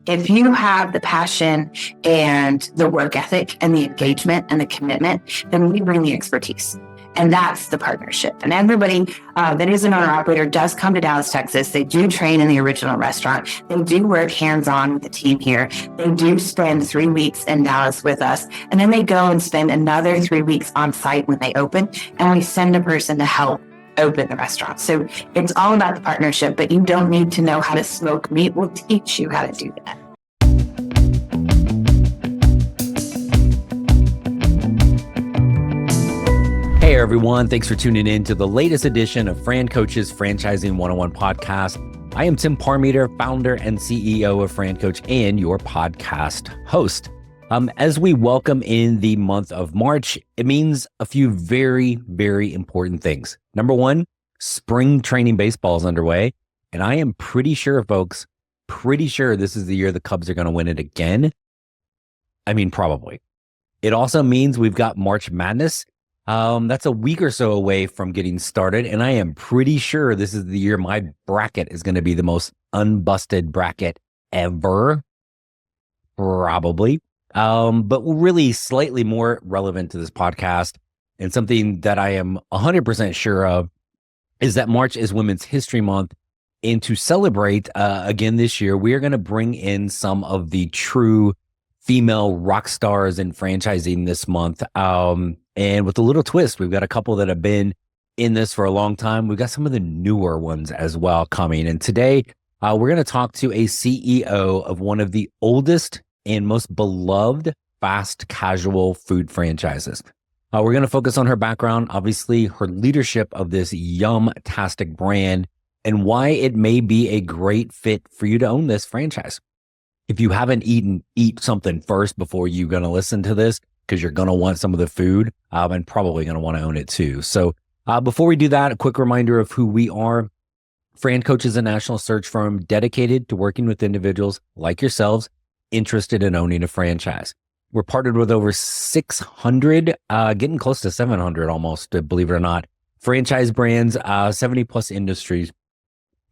if you have the passion and the work ethic and the engagement and the commitment, then we bring the expertise. And that's the partnership. And everybody that is an owner-operator does come to Dallas, Texas. They do train in the original restaurant. They do work hands-on with the team here. They do spend 3 weeks in Dallas with us. And then they go and spend another 3 weeks on site when they open. And we send a person to help open the restaurant. So it's all about the partnership, but you don't need to know how to smoke meat. We'll teach you how to do that. Hey everyone, thanks for tuning in to the latest edition of FranCoach's Franchising 101 podcast. I am Tim Parmeter, founder and CEO of FranCoach and your podcast host. As we welcome in the month of March, it means a few very, very important things. Number one, spring training baseball is underway. And I am pretty sure, folks, this is the year the Cubs are going to win it again. I mean, probably. It also means we've got March Madness. That's a week or so away from getting started. And I am pretty sure this is the year my bracket is going to be the most unbusted bracket ever. Probably. But really slightly more relevant to this podcast and something that I am 100% sure of is that March is Women's History Month. And to celebrate again this year, we are going to bring in some of the true female rock stars in franchising this month. And with a little twist, we've got a couple that have been in this for a long time. We've got some of the newer ones as well coming. And today, we're going to talk to a CEO of one of the oldest and most beloved fast casual food franchises. We're going to focus on her background, obviously her leadership of this yum-tastic brand, and why it may be a great fit for you to own this franchise. If you haven't eat something first before you're going to listen to this, because you're going to want some of the food and probably going to want to own it too. So before we do that, a quick reminder of who we are. FranCoach is a national search firm dedicated to working with individuals like yourselves interested in owning a franchise. We're partnered with over 600, getting close to 700 almost, believe it or not, franchise brands, 70 plus industries.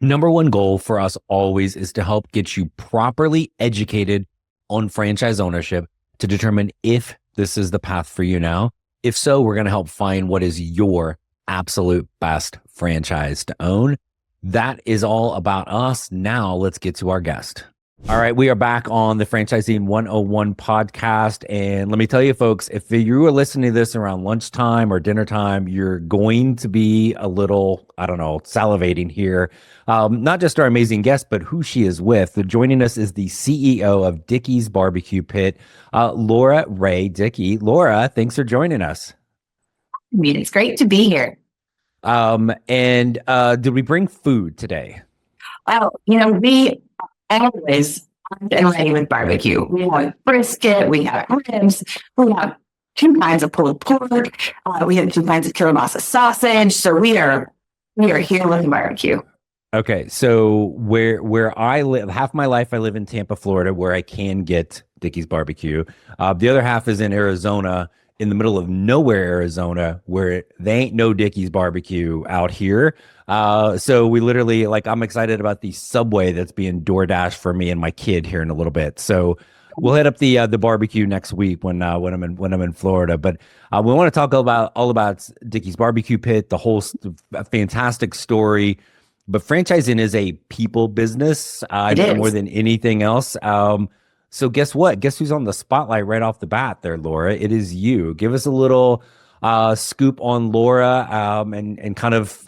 Number one goal for us always is to help get you properly educated on franchise ownership to determine if this is the path for you now. If so, we're going to help find what is your absolute best franchise to own. That is all about us. Now let's get to our guest. All right, we are back on the Franchising 101 podcast. And let me tell you, folks, if you are listening to this around lunchtime or dinner time, you're going to be a little, salivating here. Not just our amazing guest, but who she is with. Joining us is the CEO of Dickey's Barbecue Pit, Laura Rea Dickey. Laura, thanks for joining us. I mean, it's great to be here. And did we bring food today? Well, we always and ready with barbecue. We have brisket, we have ribs, we have 2 kinds of pulled pork, we have 2 kinds of kielbasa sausage. So we are here with barbecue. Okay, so where I live, half my life I live in Tampa, Florida, where I can get Dickey's Barbecue. The other half is in Arizona, in the middle of nowhere, Arizona, where they ain't no Dickey's Barbecue out here. So we literally, I'm excited about the Subway that's being DoorDash for me and my kid here in a little bit. So we'll hit up the barbecue next week when I'm in Florida. But we want to talk all about Dickey's Barbecue Pit, the whole fantastic story. But franchising is a people business more than anything else. So guess what? Guess who's on the spotlight right off the bat there, Laura? It is you. Give us a little scoop on Laura and kind of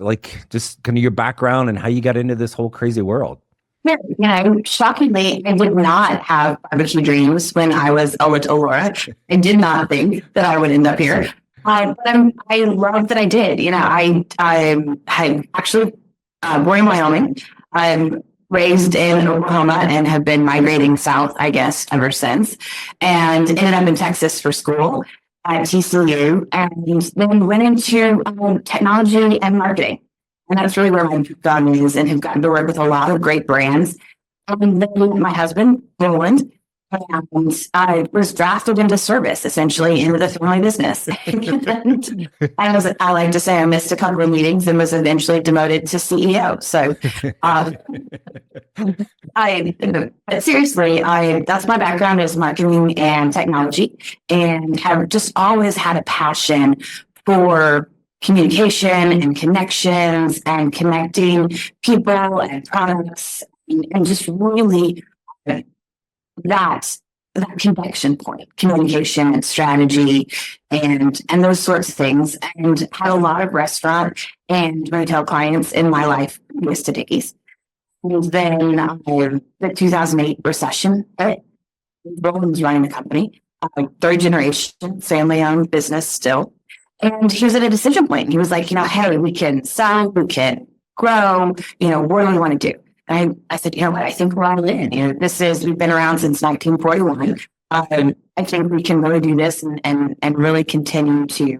your background and how you got into this whole crazy world. Yeah, shockingly, I did not have barbecue dreams when I was a little Laura. I did not think that I would end up here. But I love that I did. I actually born in Wyoming. I'm raised in Oklahoma and have been migrating south, I guess, ever since. And ended up in Texas for school at TCU, and then went into technology and marketing. And that's really where my background is, and have gotten to work with a lot of great brands. And then my husband, Roland, And I was drafted into service, essentially into the family business. And I like to say I missed a couple of meetings and was eventually demoted to CEO. So, but seriously, that's my background is marketing and technology, and have just always had a passion for communication and connections and connecting people and products and just really that connection point, communication and strategy and those sorts of things. And had a lot of restaurant and retail clients in my life with to Dickey's. And then the 2008 recession, Roland was running the company, third generation, family owned business still. And he was at a decision point. He was like, hey, we can sell, we can grow, what do we want to do? And I said, what? I think we're all in. We've been around since 1941. I think we can really do this and really continue to,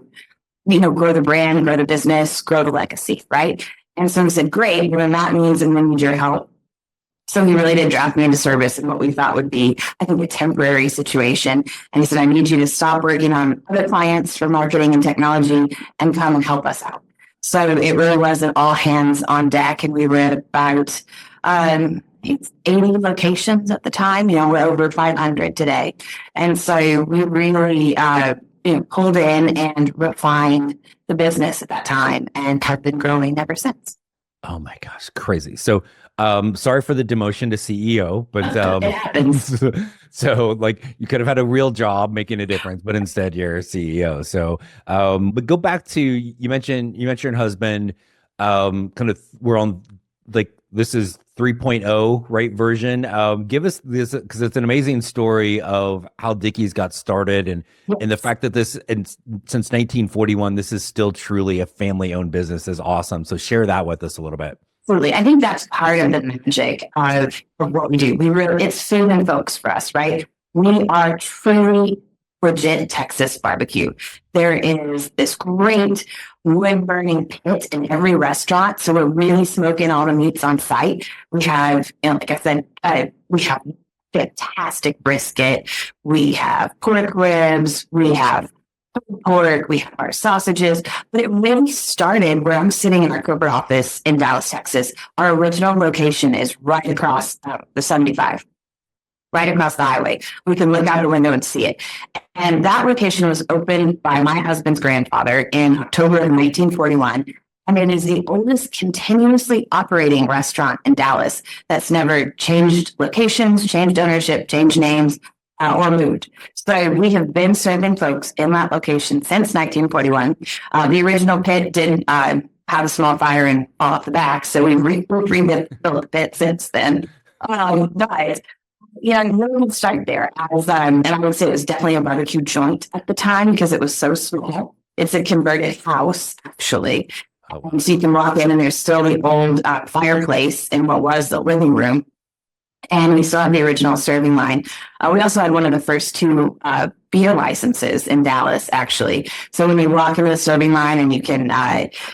grow the brand, grow the business, grow the legacy, right? And so he said, great, then that means and we need your help. So he really did draft me into service in what we thought would be, I think, a temporary situation. And he said, I need you to stop working on other clients for marketing and technology and come and help us out. So it really was an all hands on deck. And we were at about 80 locations at the time. We're over 500 today. And so we really pulled in and refined the business at that time and have been growing ever since. Oh my gosh, crazy. So sorry for the demotion to CEO, but it happens. So like you could have had a real job making a difference, but instead you're CEO. So but go back to you mentioned your husband, kind of we're on like this is 3.0, right, version. Give us this because it's an amazing story of how Dickey's got started and the fact that since 1941 this is still truly a family-owned business is awesome. So share that with us a little bit. Absolutely. I think that's part of the magic of what we do. It's food and folks for us, right? We are truly legit Texas barbecue. There is this great wood burning pit in every restaurant. So we're really smoking all the meats on site. We have, like I said, we have fantastic brisket. We have pork ribs. We have pork. We have our sausages. But it really started where I'm sitting in our corporate office in Dallas, Texas. Our original location is right across the 75. Right across the highway. We can look out the window and see it. And that location was opened by my husband's grandfather in October of 1941. And it is the oldest continuously operating restaurant in Dallas that's never changed locations, changed ownership, changed names, or moved. So we have been serving folks in that location since 1941. The original pit did have a small fire and fall off the back. So we rebuilt the pit since then. But you would start there as, and I would say it was definitely a barbecue joint at the time because it was so small. It's a converted house, actually. Oh. So you can walk in and there's still the old fireplace in what was the living room. And we still have the original serving line. We also had one of the first two beer licenses in Dallas, actually. So when you walk into the serving line and you can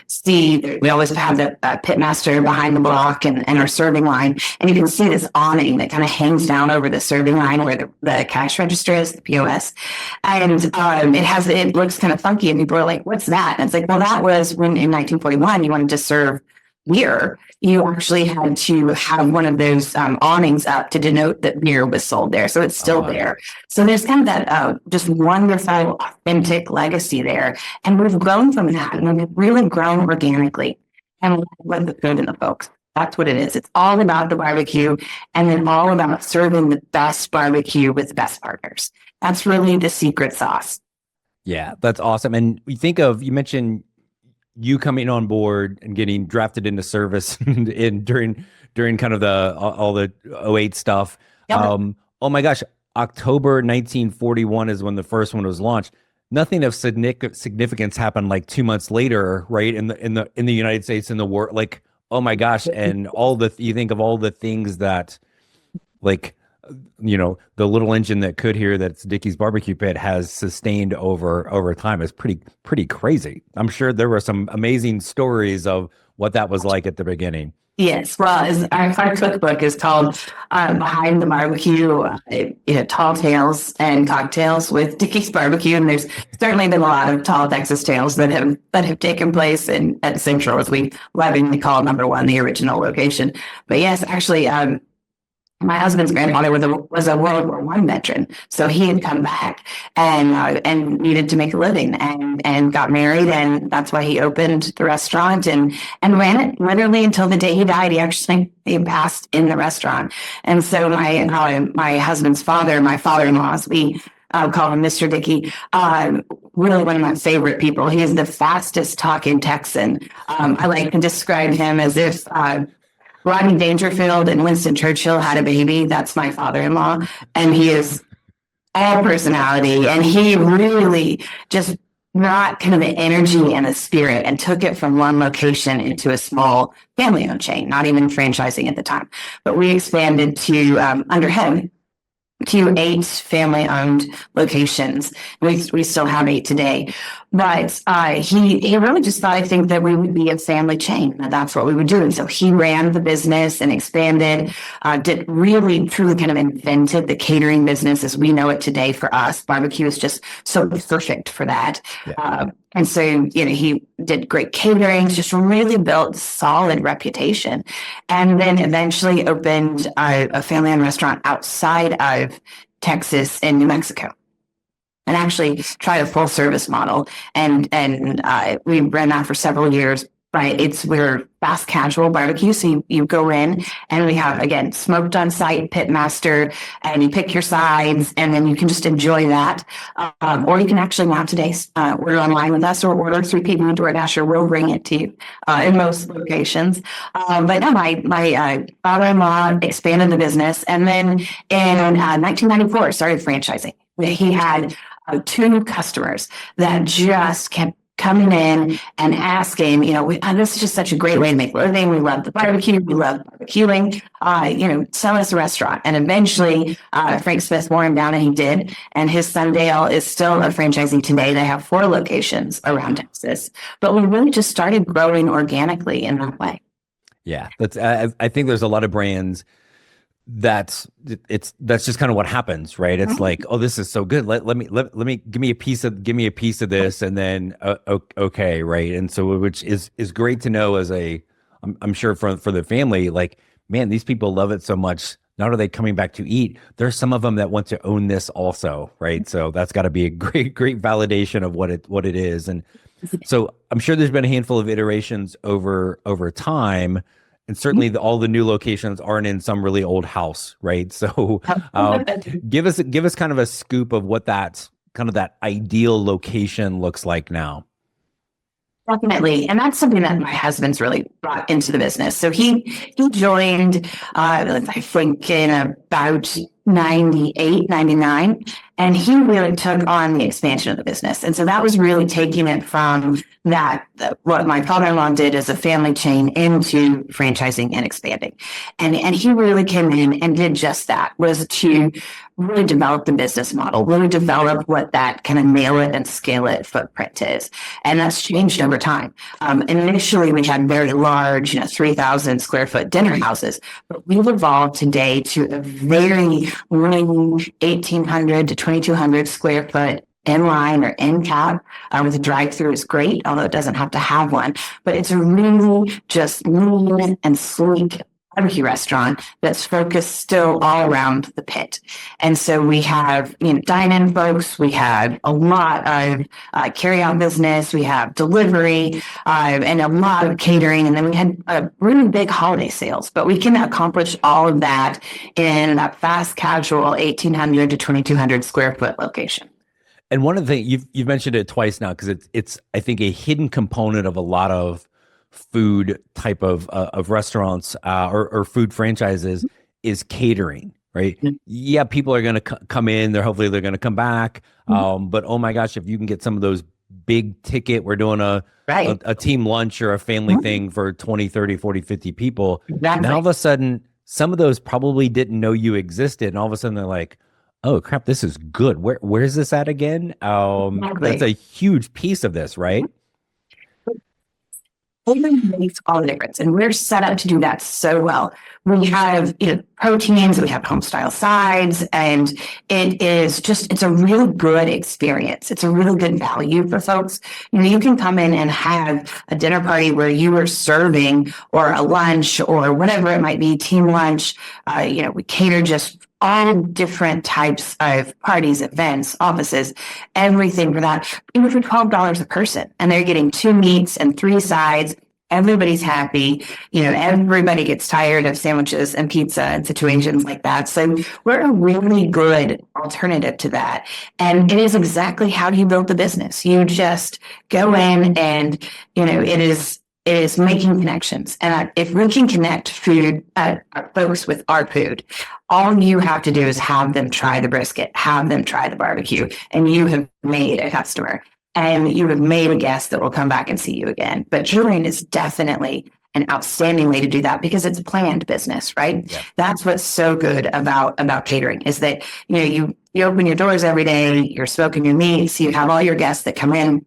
see, we always have the pitmaster behind the block and our serving line. And you can see this awning that kind of hangs down over the serving line where the cash register is, the POS. And it looks kind of funky. And people are like, what's that? And it's like, well, that was when in 1941, you wanted to serve beer, you actually had to have one of those awnings up to denote that beer was sold there. So it's still there. So there's kind of that just wonderful, authentic legacy there. And we've grown from that. And we've really grown organically. And with the food and the folks. That's what it is. It's all about the barbecue and then all about serving the best barbecue with the best partners. That's really the secret sauce. Yeah, that's awesome. And you mentioned you coming on board and getting drafted into service during kind of all the 08 stuff. Yep. Oh my gosh, October 1941 is when the first one was launched. Nothing of significance happened like 2 months later, right? In the United States, in the world, like, oh my gosh, and you think of all the things that, like, the little engine that could here that's Dickey's Barbecue Pit has sustained over time is pretty crazy. I'm sure there were some amazing stories of what that was like at the beginning. Yes, well, our cookbook is called Behind the Barbecue, Tall Tales and Cocktails with Dickey's Barbecue, and there's certainly been a lot of tall Texas tales that have taken place at Central, as we lovingly call number one, the original location. But yes, actually, my husband's grandfather was a World War I veteran, so he had come back and needed to make a living and got married, and that's why he opened the restaurant and ran it literally until the day he died. He passed in the restaurant, and so my husband's father, my father-in-law, as we call him, Mr. Dickey, really one of my favorite people. He is the fastest talking Texan. I like to describe him as if Rodney Dangerfield and Winston Churchill had a baby. That's my father-in-law. And he is all personality. And he really just brought kind of the energy and the spirit and took it from one location into a small family-owned chain, not even franchising at the time. But we expanded to, under him, to 8 family-owned locations. We still have 8 today. But he really just thought, I think, that we would be a family chain, and that's what we would do. And so he ran the business and expanded, did really, truly kind of invented the catering business as we know it today for us. Barbecue is just so perfect for that. Yeah. And so, he did great catering, just really built a solid reputation. And then eventually opened a family-owned restaurant outside of Texas in New Mexico. And actually tried a full service model. And we ran that for several years. Right. We're fast casual barbecue. So you go in and we have, again, smoked on site, pit master, and you pick your sides and then you can just enjoy that. Or you can actually now today order online with us or order through people on DoorDash, or we'll bring it to you in most locations. But no, my father-in-law expanded the business, and then in 1994 started franchising. He had 2 customers that just kept coming in and asking, this is just such a great way to make a living. We love the barbecue. We love barbecuing. Sell us a restaurant. And eventually, Frank Smith wore him down, and he did. And his son Dale is still a franchisee today. They have 4 locations around Texas. But we really just started growing organically in that way. Yeah, I think there's a lot of brands that's just kind of what happens, right? It's like, oh, this is so good. Let me give me a piece of this, and then okay, right? And so, which is great to know as I'm sure for the family, like, man, these people love it so much. Not are they coming back to eat? There's some of them that want to own this also, right? So that's got to be a great validation of what it is. And so I'm sure there's been a handful of iterations over time. And certainly all the new locations aren't in some really old house, right? So give us kind of a scoop of what that ideal location looks like now. Definitely. And that's something that my husband's really brought into the business. So he joined, I think in about 98, 99, and he really took on the expansion of the business. And so that was really taking it from what my father-in-law did as a family chain into franchising and expanding. And he really came in and did just that, was to really develop the business model, really develop what that kind of nail it and scale it footprint is. And that's changed over time. Initially, we had very large, 3,000 square foot dinner houses, but we've evolved today to a very lean 1,800 to 2,200 square foot inline or end cap with a drive-through is great, although it doesn't have to have one. But it's a really just lean and sleek barbecue restaurant that's focused still all around the pit. And so we have dine-in folks, we have a lot of carry-out business, we have delivery, and a lot of catering, and then we had really big holiday sales. But we can accomplish all of that in a fast casual 1,800 to 2,200 square foot location. And one of the things you've mentioned it twice now, because it's I think a hidden component of a lot of food type of restaurants or food franchises is catering, right? Mm-hmm. Yeah, people are going to come in. Hopefully they're going to come back. Mm-hmm. But oh my gosh, if you can get some of those big ticket, we're doing a team lunch or a family mm-hmm. thing for 20, 30, 40, 50 people. Exactly. Now all of a sudden, some of those probably didn't know you existed. And all of a sudden they're like, oh crap, this is good. Where's this at again? Exactly. That's a huge piece of this, right? it makes all the difference. And we're set up to do that so well. We have, proteins, we have home style sides, and it's a really good experience. It's a really good value for folks. You can come in and have a dinner party where you are serving, or a lunch, or whatever it might be, team lunch. We cater just all different types of parties, events, offices, everything for that. Even for $12 a person, and they're getting 2 meats and 3 sides. Everybody's happy. Everybody gets tired of sandwiches and pizza and situations like that. So we're a really good alternative to that. And it is exactly how you build the business. You just go in and, it is making connections. And if we can connect folks with our food, all you have to do is have them try the brisket, have them try the barbecue, and you have made a customer. And you have made a guest that will come back and see you again. But catering is definitely an outstanding way to do that, because it's a planned business, right? Yeah. That's what's so good about catering, is that, you open your doors every day, you're smoking your meats, you have all your guests that come in.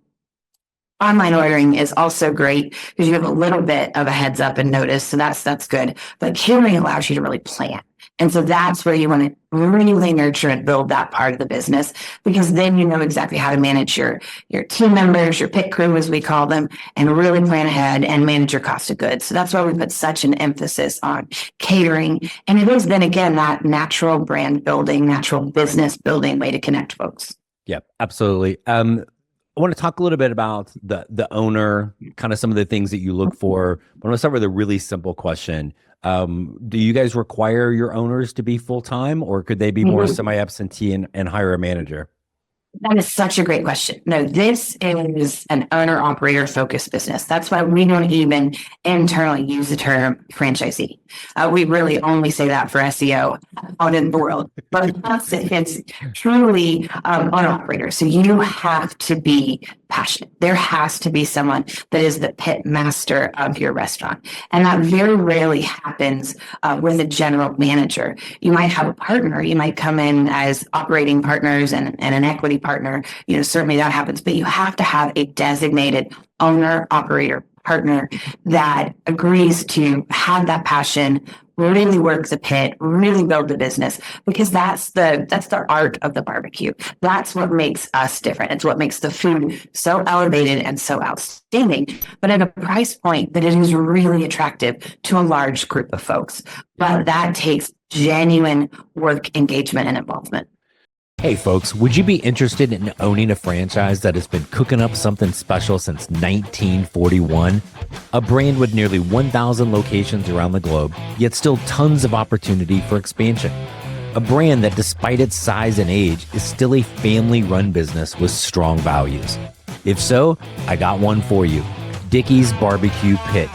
Online ordering is also great because you have a little bit of a heads up and notice. So that's good. But catering allows you to really plan. And so that's where you want to really nurture and build that part of the business, because then you know exactly how to manage your team members, your pit crew, as we call them, and really plan ahead and manage your cost of goods. So that's why we put such an emphasis on catering. And it is then again that natural brand building, natural business building way to connect folks. Yep, absolutely. I want to talk a little bit about the owner, kind of some of the things that you look for. But I'm going to start with a really simple question. Do you guys require your owners to be full-time, or could they be more semi-absentee and hire a manager? That is such a great question. No, this is an owner-operator focused business. That's why we don't even internally use the term franchisee. We really only say that for SEO out in the world. But it's truly owner-operator. So you have to be passionate. There has to be someone that is the pit master of your restaurant. And that very rarely happens with a general manager. You might have a partner. You might come in as operating partners and an equity partner. Certainly that happens. But you have to have a designated owner-operator partner that agrees to have that passion, really work the pit, really build the business, because that's the art of the barbecue. That's what makes us different. It's what makes the food so elevated and so outstanding, but at a price point that it is really attractive to a large group of folks. But that takes genuine work, engagement, and involvement. Hey folks, would you be interested in owning a franchise that has been cooking up something special since 1941? A brand with nearly 1,000 locations around the globe, yet still tons of opportunity for expansion. A brand that, despite its size and age, is still a family-run business with strong values. If so, I got one for you. Dickey's Barbecue Pit.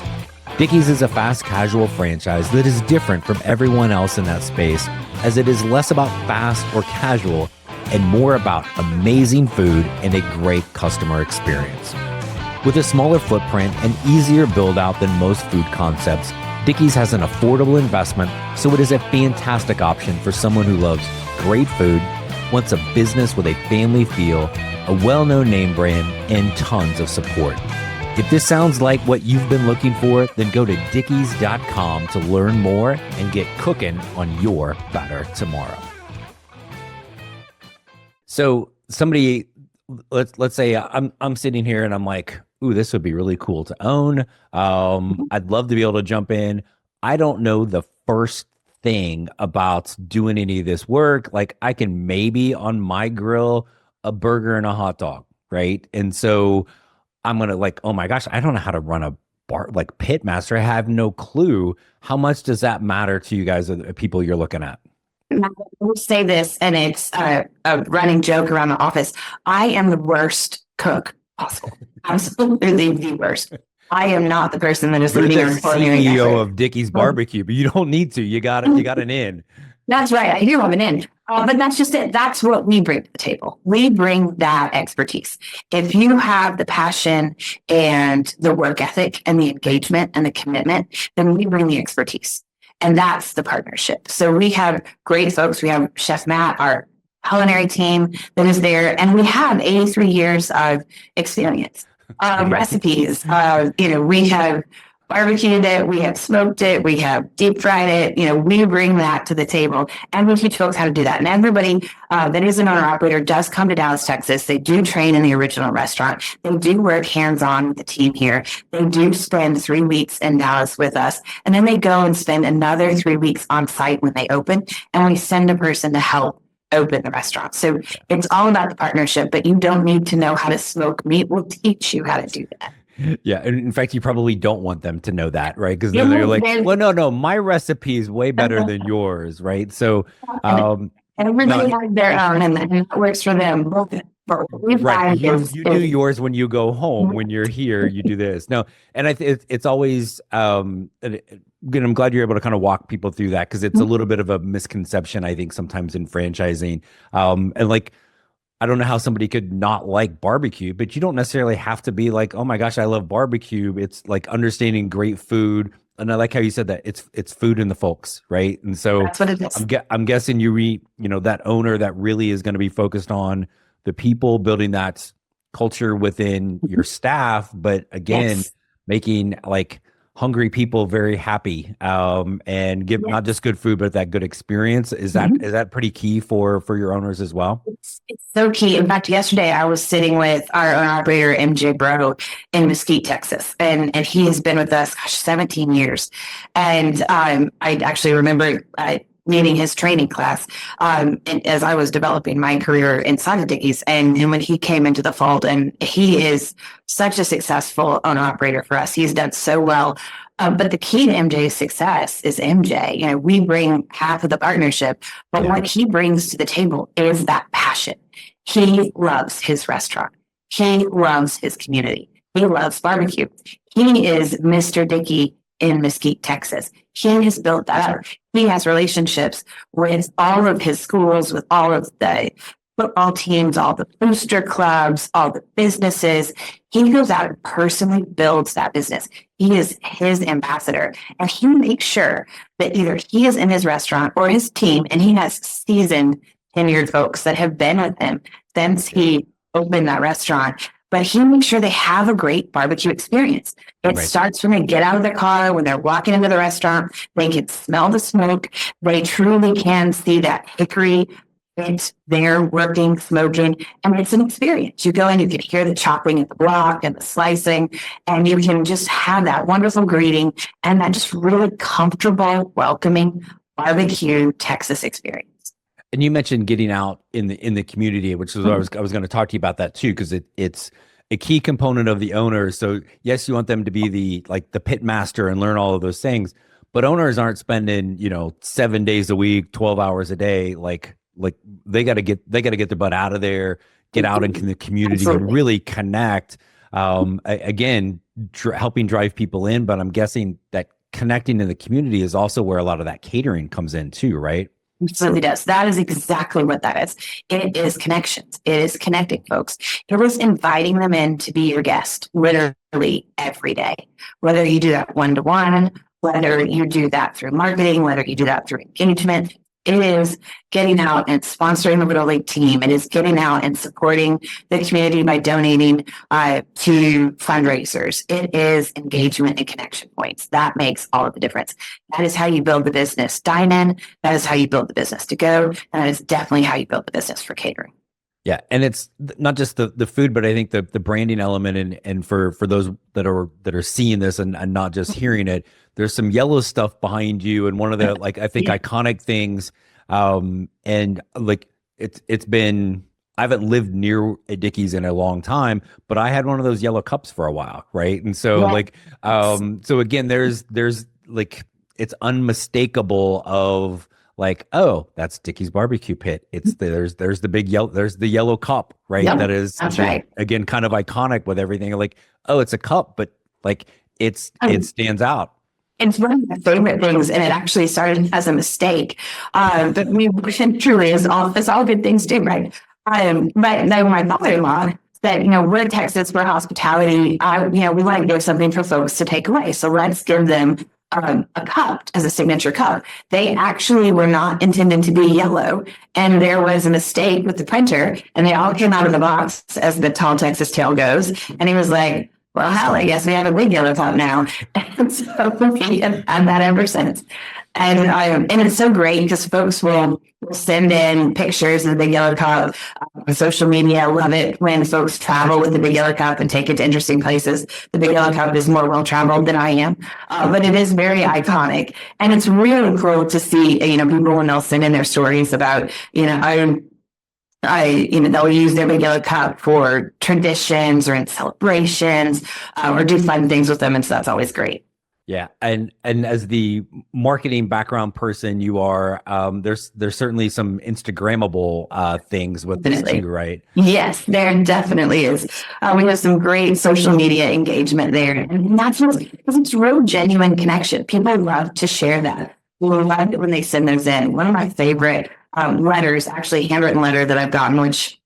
Dickey's is a fast casual franchise that is different from everyone else in that space, as it is less about fast or casual and more about amazing food and a great customer experience. With a smaller footprint and easier build out than most food concepts, Dickey's has an affordable investment, so it is a fantastic option for someone who loves great food, wants a business with a family feel, a well-known name brand, and tons of support. If this sounds like what you've been looking for, then go to dickeys.com to learn more and get cooking on your better tomorrow. So somebody, let's say I'm sitting here and I'm like, ooh, this would be really cool to own. I'd love to be able to jump in. I don't know the first thing about doing any of this work. Like, I can maybe on my grill a burger and a hot dog, right? And so I'm going to oh my gosh, I don't know how to run a bar, like pit master. I have no clue. How much does that matter to you guys, the people you're looking at? I will say this, and it's a running joke around the office. I am the worst cook possible. Absolutely the worst. I am not the person that is leading the CEO of Dickey's Barbecue, but you don't need to. You got an in. That's right. I do have an in. But that's just it. That's what we bring to the table. We bring that expertise. If you have the passion and the work ethic and the engagement and the commitment, then we bring the expertise. And that's the partnership. So we have great folks. We have Chef Matt, our culinary team that is there, and we have 83 years of experience. recipes. We have barbecued it, we have smoked it, we have deep fried it. We bring that to the table and we teach folks how to do that. And everybody that is an owner operator does come to Dallas, Texas. They do train in the original restaurant. They do work hands-on with the team here. They do spend 3 weeks in Dallas with us. And then they go and spend another 3 weeks on site when they open. And we send a person to help open the restaurant. So it's all about the partnership, but you don't need to know how to smoke meat. We'll teach you how to do that. Yeah. And in fact, you probably don't want them to know that, right? Because then they're like, well, no, my recipe is way better than yours, right? So everybody has their own and that works for them. Right. You do yours when you go home. When you're here, you do this. No, and it's always again, I'm glad you're able to kind of walk people through that because it's a little bit of a misconception, I think, sometimes in franchising. And like, I don't know how somebody could not like barbecue, but you don't necessarily have to be like, oh my gosh, I love barbecue. It's like understanding great food. And I like how you said that it's food in the folks, right? And so that's what it is. I'm guessing that owner that really is going to be focused on the people, building that culture within your staff, but again, making like hungry people very happy, and give not just good food, but that good experience. Is that pretty key for your owners as well? It's so key. In fact, yesterday I was sitting with our owner operator, MJ Bro, in Mesquite, Texas, and he has been with us, 17 years. And I actually remember needing his training class as I was developing my career inside of Dickey's. And when he came into the fold, and he is such a successful owner operator for us. He's done so well. But the key to MJ's success is MJ. We bring half of the partnership, but what he brings to the table is that passion. He loves his restaurant. He loves his community. He loves barbecue. He is Mr. Dickey in Mesquite, Texas. He has built that up. He has relationships with all of his schools, with all of the football teams, all the booster clubs, all the businesses. He goes out and personally builds that business. He is his ambassador, and he makes sure that either he is in his restaurant or his team, and he has seasoned, tenured folks that have been with him since he opened that restaurant. But he makes sure they have a great barbecue experience. It starts from they get out of the car, when they're walking into the restaurant, they can smell the smoke. They truly can see that hickory. It's there working, smoking, and it's an experience. You go in, you can hear the chopping at the block and the slicing, and you can just have that wonderful greeting and that just really comfortable, welcoming barbecue Texas experience. And you mentioned getting out in the community, which is what I was going to talk to you about that too, because it's a key component of the owners. So yes, you want them to be the pit master and learn all of those things, but owners aren't spending 7 days a week, 12 hours a day. Like they got to get their butt out of there, get out into the community and really connect. Again, helping drive people in, but I'm guessing that connecting in the community is also where a lot of that catering comes in too, right? Absolutely does. That is exactly what that is. It is connections. It is connecting folks. It was inviting them in to be your guest literally every day. Whether you do that one-to-one, whether you do that through marketing, whether you do that through engagement, it is getting out and sponsoring the Little League team. It is getting out and supporting the community by donating to fundraisers. It is engagement and connection points. That makes all of the difference. That is how you build the business dine in. That is how you build the business to go. And that is definitely how you build the business for catering. Yeah. And it's not just the food, but I think the branding element and for those that are seeing this and not just hearing it, there's some yellow stuff behind you. And one of the, I think iconic things, and like it's been, I haven't lived near a Dickey's in a long time, but I had one of those yellow cups for a while. Right. And so so again, there's like, it's unmistakable of like, oh, that's Dickey's barbecue pit. It's there's the big yellow, there's the yellow cup, right? Yep, that is again, kind of iconic with everything. Like, oh, it's a cup, but like it stands out. It's one of my favorite things, and it actually started as a mistake. But we truly is all good things do, right? But my father-in-law said, we're in Texas, we're hospitality. We want to give something for folks to take away. So let's give them a cup as a signature cup. They actually were not intended to be yellow. And there was a mistake with the printer, and they all came out of the box, as the tall Texas tale goes. And he was like, well, hell, I guess we have a big yellow cup now. And so we have had that ever since. And it's so great because folks will send in pictures of the big yellow cup. Social media, I love it when folks travel with the big yellow cup and take it to interesting places. The big yellow cup is more well-traveled than I am, but it is very iconic. And it's really cool to see, people when they'll send in their stories about, they'll use their big yellow cup for traditions or in celebrations, or do fun things with them. And so that's always great. Yeah. And as the marketing background person you are, there's certainly some Instagrammable things with this too, right? Yes, there definitely is. We have some great social media engagement there. And that's just because it's real genuine connection. People love to share that. We love it when they send those in. One of my favorite letters, actually handwritten letter that I've gotten, which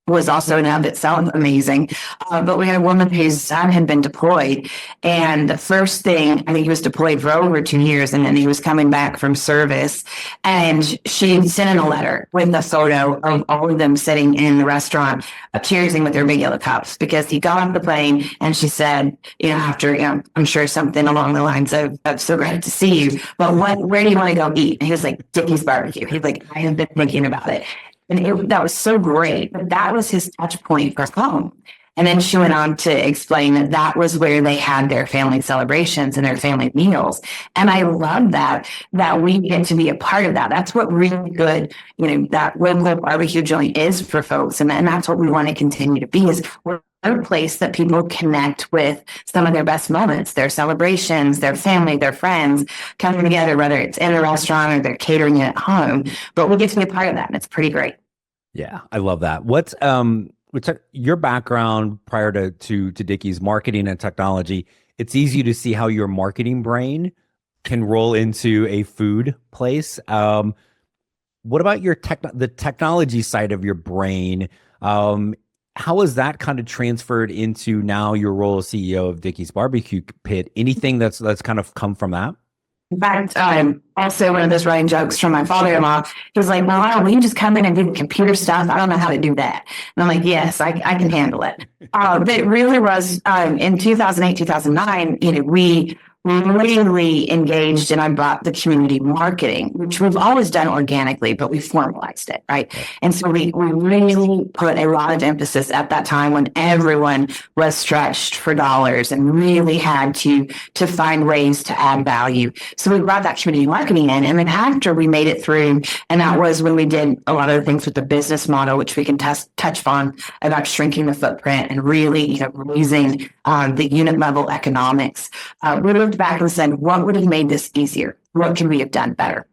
was also in of itself amazing. But we had a woman whose son had been deployed. And the first thing, I think he was deployed for over 2 years, and then he was coming back from service. And she sent in a letter with a photo of all of them sitting in the restaurant, cheersing with their big yellow cups, because he got off the plane and she said, after, I'm sure something along the lines of so great to see you, but where do you want to go eat? And he was like, Dickey's Barbecue. He's like, I have been thinking about it. And that was so great. But that was his touch point for home. And then she went on to explain that that was where they had their family celebrations and their family meals. And I love that we get to be a part of that. That's what really good, that Woodland barbecue joint is for folks. And that's what we want to continue to be, is we're a place that people connect with some of their best moments, their celebrations, their family, their friends coming together, whether it's in a restaurant or they're catering it at home. But we get to be a part of that, and it's pretty great. Yeah, I love that. What's your background prior to Dickey's, marketing and technology? It's easy to see how your marketing brain can roll into a food place. What about the technology side of your brain? How is that kind of transferred into now your role as CEO of Dickey's Barbecue Pit? Anything that's kind of come from that? In fact, also one of those running jokes from my father-in-law, he was like, well, will you just come in and do the computer stuff? I don't know how to do that. And I'm like, yes, I can handle it. But it really was in 2008, 2009, we really engaged, and I brought the community marketing, which we've always done organically, but we formalized it, right? And so we really put a lot of emphasis at that time when everyone was stretched for dollars and really had to find ways to add value. So we brought that community marketing in, and then after we made it through, and that was when we did a lot of the things with the business model, which we can touch on about shrinking the footprint and really, raising the unit level economics. We looked back and said, what would have made this easier? What could we have done better?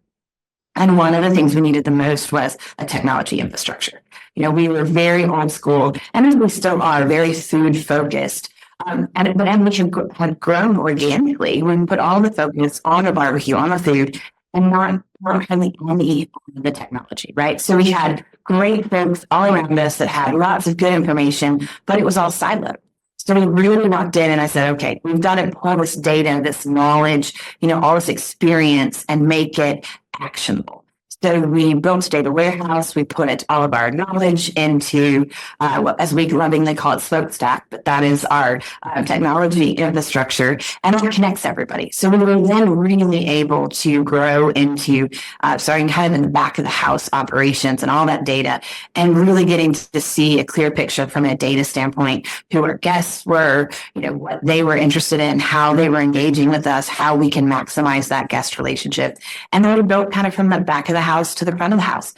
And one of the things we needed the most was a technology infrastructure. We were very old school, and we still are very food focused. But we had grown organically. We put all the focus on the barbecue, on the food, and not hardly any on the technology, right? So we had great folks all around us that had lots of good information, but it was all siloed. So we really locked in, and I said, okay, we've got to pull this data, this knowledge, all this experience, and make it actionable. So we built a data warehouse. We put all of our knowledge into, as we lovingly call it, smokestack, but that is our technology infrastructure, and it connects everybody. So we were then really able to grow into starting kind of in the back of the house operations and all that data, and really getting to see a clear picture from a data standpoint, who our guests were, what they were interested in, how they were engaging with us, how we can maximize that guest relationship. And then we built kind of from the back of the house to the front of the house,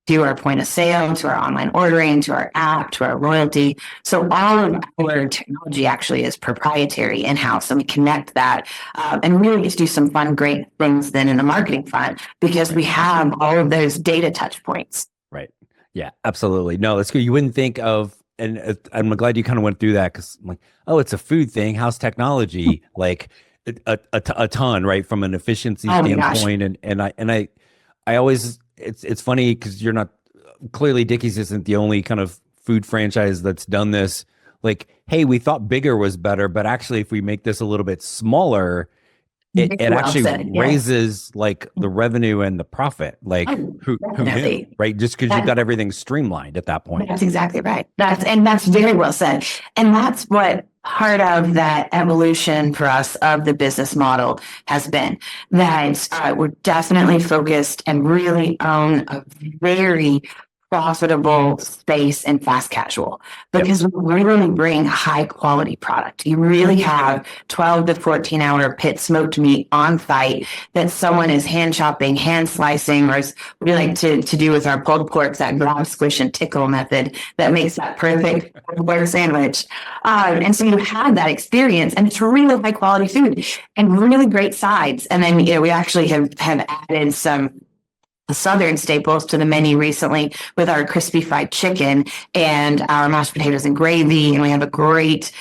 to our point of sale, to our online ordering, to our app, to our loyalty. So all of our technology actually is proprietary in-house, and we connect that and really get to do some fun, great things then in the marketing front, because we have all of those data touch points. Right. Yeah, absolutely. No, that's good. You wouldn't think of, and I'm glad you kind of went through that, because I'm like, oh, it's a food thing. How's technology? Like a ton, right? From an efficiency standpoint. And I always, it's funny because you're not, clearly Dickey's isn't the only kind of food franchise that's done this. Like, hey, we thought bigger was better, but actually if we make this a little bit smaller, it Very well actually said. Yes. raises like the revenue and the profit. Like Oh, who knew, definitely. right? Just because you've got everything streamlined at that point. That's exactly right. That's very well said. And that's what part of that evolution for us of the business model has been, that we're definitely focused and really own a very profitable space in fast casual, because we really bring high quality product. You really have 12 to 14-hour pit smoked meat on site that someone is hand chopping, hand slicing, or as we like to do with our pulled pork, that grab, squish, and tickle method that makes that perfect pork sandwich. And so you have that experience, and it's really high quality food and really great sides. And then, we actually have added some Southern staples to the menu recently with our crispy fried chicken and our mashed potatoes and gravy. And we have a great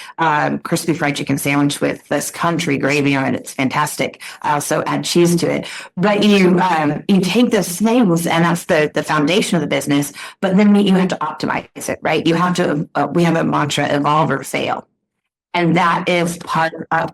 crispy fried chicken sandwich with this country gravy on it. It's fantastic. I also add cheese to it. But you take those things, and that's the foundation of the business. But then you have to optimize it, right? You have to. We have a mantra: evolve or fail. And that is part of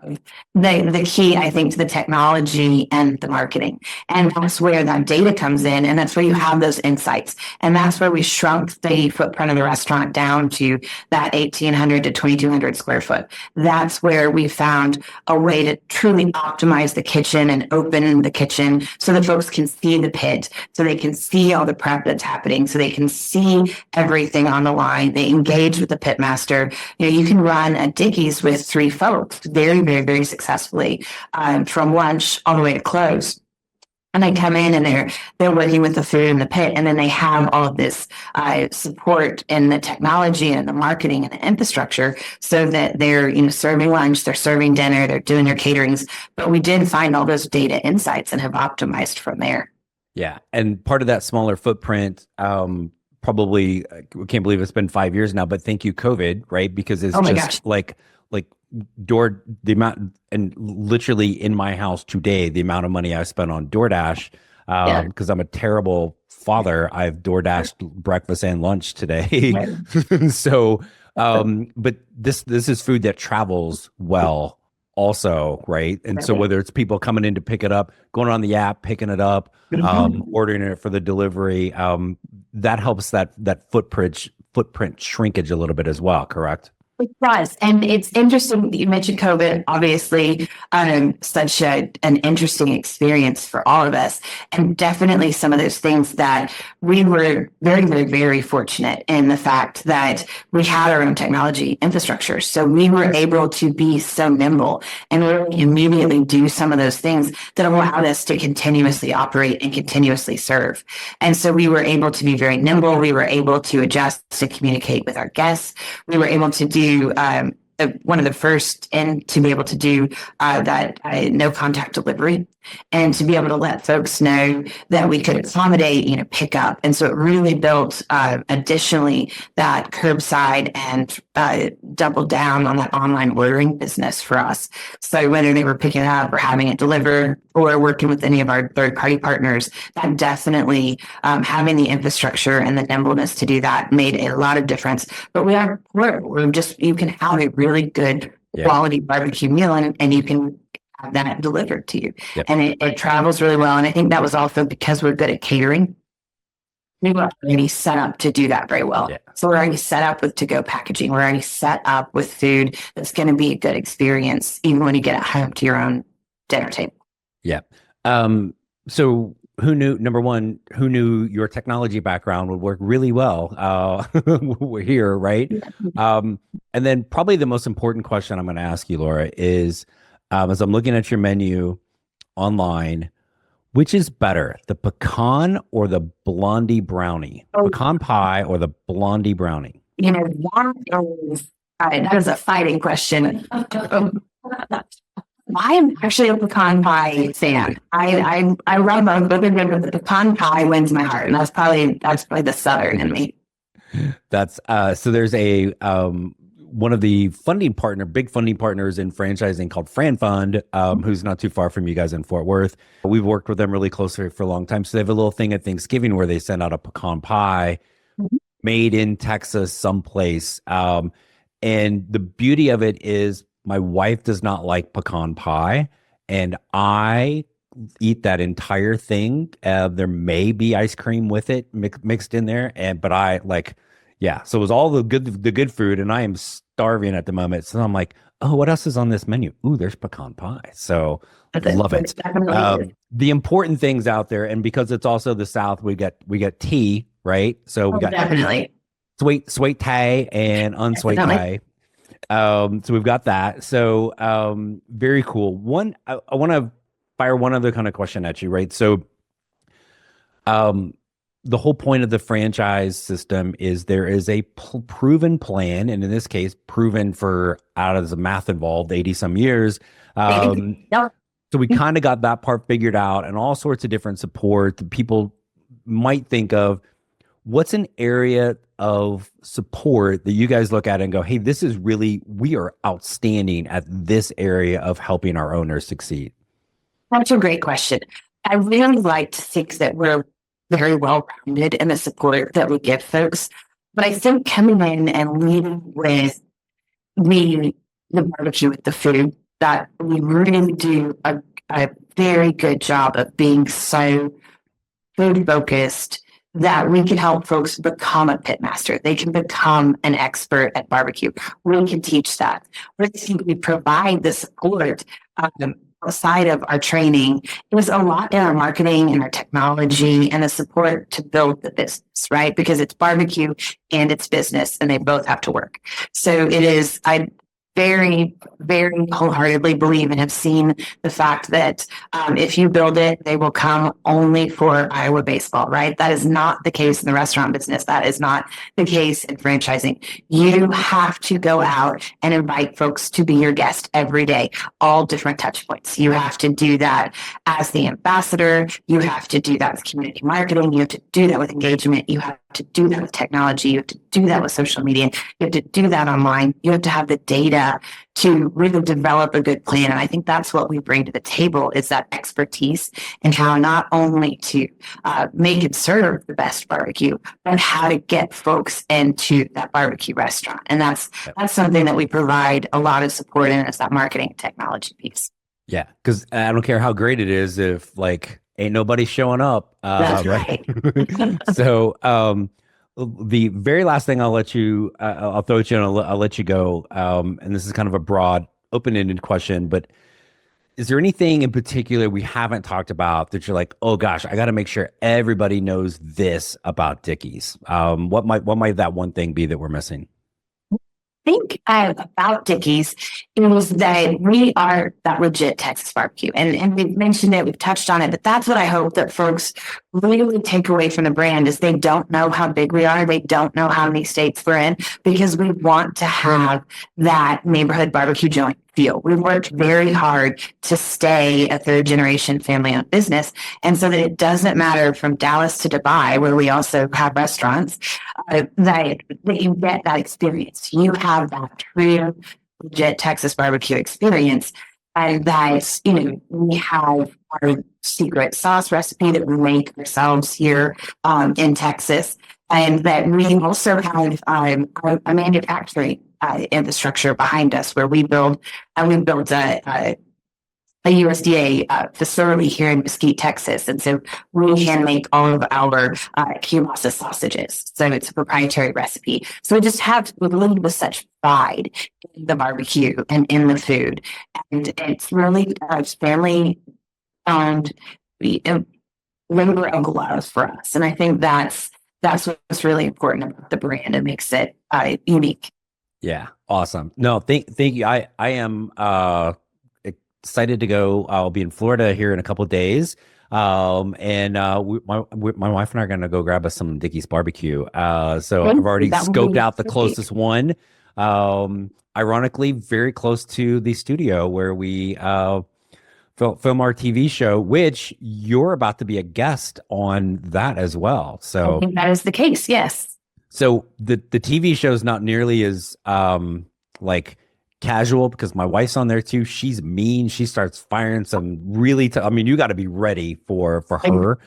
the key, I think, to the technology and the marketing. And that's where that data comes in. And that's where you have those insights. And that's where we shrunk the footprint of the restaurant down to that 1,800 to 2,200 square foot. That's where we found a way to truly optimize the kitchen and open the kitchen so that folks can see the pit, so they can see all the prep that's happening, so they can see everything on the line. They engage with the pit master. You can run a Dickey with 3 folks very, very, very successfully from lunch all the way to close. And they come in and they're working with the food in the pit, and then they have all of this support in the technology and the marketing and the infrastructure, so that they're serving lunch, they're serving dinner, they're doing their caterings. But we did find all those data insights and have optimized from there. Yeah, and part of that smaller footprint. Probably, I can't believe it's been 5 years now, but thank you, COVID, right? Because it's just like the amount, and literally in my house today, the amount of money I spent on DoorDash, because I'm a terrible father. I've DoorDashed breakfast and lunch today. So, but this is food that travels well also, right? And so whether it's people coming in to pick it up, going on the app, picking it up, ordering it for the delivery, that helps that footprint shrinkage a little bit as well, correct? It does. And it's interesting that you mentioned COVID, obviously, such an interesting experience for all of us. And definitely some of those things that we were very, very, very fortunate in the fact that we had our own technology infrastructure. So we were able to be so nimble and really immediately do some of those things that allowed us to continuously operate and continuously serve. And so we were able to be very nimble. We were able to adjust to communicate with our guests. We were able to do one of the first and to be able to do that no contact delivery, and to be able to let folks know that we could accommodate, pickup. And so it really built additionally that curbside and doubled down on that online ordering business for us. So whether they were picking it up or having it delivered or working with any of our third-party partners, that definitely having the infrastructure and the nimbleness to do that made a lot of difference. But we're just, you can have a really good quality barbecue meal, and you can have that delivered to you. And it travels really well. And I think that was also because we're good at catering. We were already set up to do that very well. So we're already set up with to-go packaging. We're already set up with food that's going to be a good experience, even when you get it home to your own dinner table. Yeah. So who knew, number one, who knew your technology background would work really well here, right? And then probably the most important question I'm going to ask you, Laura, is as I'm looking at your menu online, which is better, the pecan or the blondie brownie? Pecan pie or the blondie brownie? That is a fighting question. I am actually a pecan pie fan. I love both, but the pecan pie wins my heart, and that's probably the Southern in me. That's so there's a one of the big funding partners in franchising called FranFund, who's not too far from you guys in Fort Worth. We've worked with them really closely for a long time. So they have a little thing at Thanksgiving where they send out a pecan pie made in Texas someplace. And the beauty of it is my wife does not like pecan pie. and I eat that entire thing. There may be ice cream with it mixed in there, but I like, yeah. So it was all the good food, and I am starving at the moment. So I'm like, oh, what else is on this menu? Ooh, there's pecan pie. So love it. The important things out there, and because it's also the South, we get tea, right? So we got definitely sweet tea and unsweet tea. So we've got that. So very cool. I want to fire one other kind of question at you, right? So the whole point of the franchise system is there is a proven plan, and in this case, proven for out of the math involved 80 some years. So we kind of got that part figured out, and all sorts of different support that people might think of. What's an area of support that you guys look at and go, hey, this is really, we are outstanding at this area of helping our owners succeed? That's a great question. I really like to think that we're very well-rounded in the support that we give folks. But I think coming in and leading with the barbecue with the food, that we really do a very good job of being so food focused that we can help folks become a pit master. They can become an expert at barbecue. We can teach that. We provide the support outside of our training. It was a lot in our marketing and our technology and the support to build the business, right? Because it's barbecue and it's business, and they both have to work. So it is, I very, very wholeheartedly believe and have seen the fact that if you build it, they will come only for Iowa baseball, right? That is not the case in the restaurant business. That is not the case in franchising. You have to go out and invite folks to be your guest every day, all different touch points. You have to do that as the ambassador. You have to do that with community marketing. You have to do that with engagement. You have to do that with technology. You have to do that with social media. You have to do that online. You have to have the data to really develop a good plan. And I think that's what we bring to the table, is that expertise and how not only to make and serve the best barbecue, but how to get folks into that barbecue restaurant. And that's something that we provide a lot of support in, is that marketing and technology piece. Yeah, because I don't care how great it is if like ain't nobody showing up. That's right. So the very last thing I'll let you, I'll throw it to you and I'll let you go. And this is kind of a broad, open-ended question, but is there anything in particular we haven't talked about that you're like, oh gosh, I got to make sure everybody knows this about Dickey's? What might that one thing be that we're missing? Think about Dickey's is that we are that legit Texas barbecue. And we've mentioned it, we've touched on it, but that's what I hope that folks really take away from the brand, is they don't know how big we are. They don't know how many states we're in, because we want to have that neighborhood barbecue joint feel. We worked very hard to stay a third generation family owned business. And so that it doesn't matter from Dallas to Dubai, where we also have restaurants, that you get that experience. You have that true, legit Texas barbecue experience. And that, we have our secret sauce recipe that we make ourselves here in Texas. And that we also have a manufacturing infrastructure behind us, where we build a USDA facility here in Mesquite, Texas. And so we hand make all of our kielbasa sausages. So it's a proprietary recipe. So we just have to lead with such pride in the barbecue and in the food. And it's really family owned, labor of love for us. And I think that's what's really important about the brand. It makes it unique. Yeah. Awesome. No, thank you. I am excited to go. I'll be in Florida here in a couple of days. And my wife and I are going to go grab us some Dickey's barbecue. So I've already scoped out the closest one. Ironically, very close to the studio where we film our TV show, which you're about to be a guest on that as well. So I think that is the case. Yes. So the TV show is not nearly as like casual, because my wife's on there too. She's mean. She starts firing some really, you got to be ready for her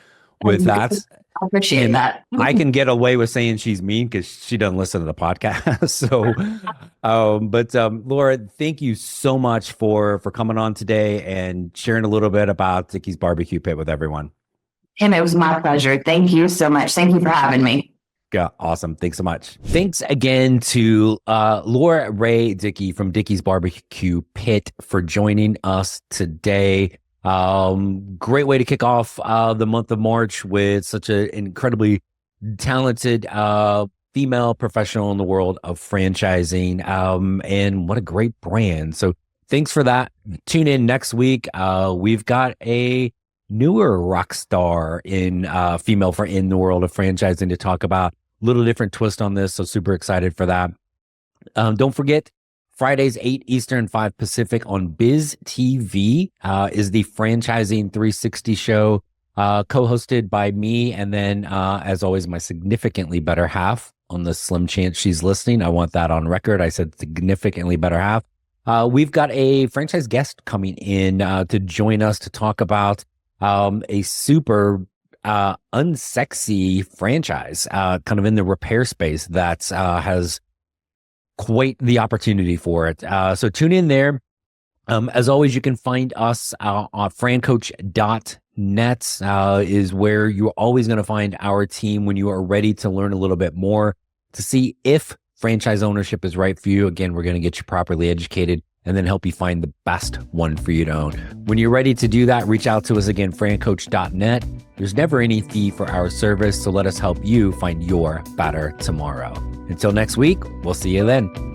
with that. I appreciate that. I can get away with saying she's mean because she doesn't listen to the podcast. So, but Laura, thank you so much for coming on today and sharing a little bit about Dickey's Barbecue Pit with everyone. Tim, it was my pleasure. Thank you so much. Thank you for having me. Yeah, awesome. Thanks so much. Thanks again to Laura Rea Dickey from Dickey's Barbecue Pit for joining us today. Great way to kick off the month of March with such an incredibly talented female professional in the world of franchising. And what a great brand. So thanks for that. Tune in next week. We've got a newer rock star in female for in the world of franchising to talk about. Little different twist on this, so super excited for that. Don't forget, Fridays 8 Eastern, 5 Pacific on Biz TV is the Franchising 360 show, co-hosted by me, and then as always, my significantly better half. On the slim chance she's listening, I want that on record. I said significantly better half. We've got a franchise guest coming in to join us to talk about a super unsexy franchise, kind of in the repair space that has quite the opportunity for it. So tune in there. As always, you can find us on FranCoach.net is where you're always going to find our team when you are ready to learn a little bit more to see if franchise ownership is right for you. Again, we're going to get you properly educated and then help you find the best one for you to own. When you're ready to do that, reach out to us again, FranCoach.net. There's never any fee for our service, so let us help you find your better tomorrow. Until next week, we'll see you then.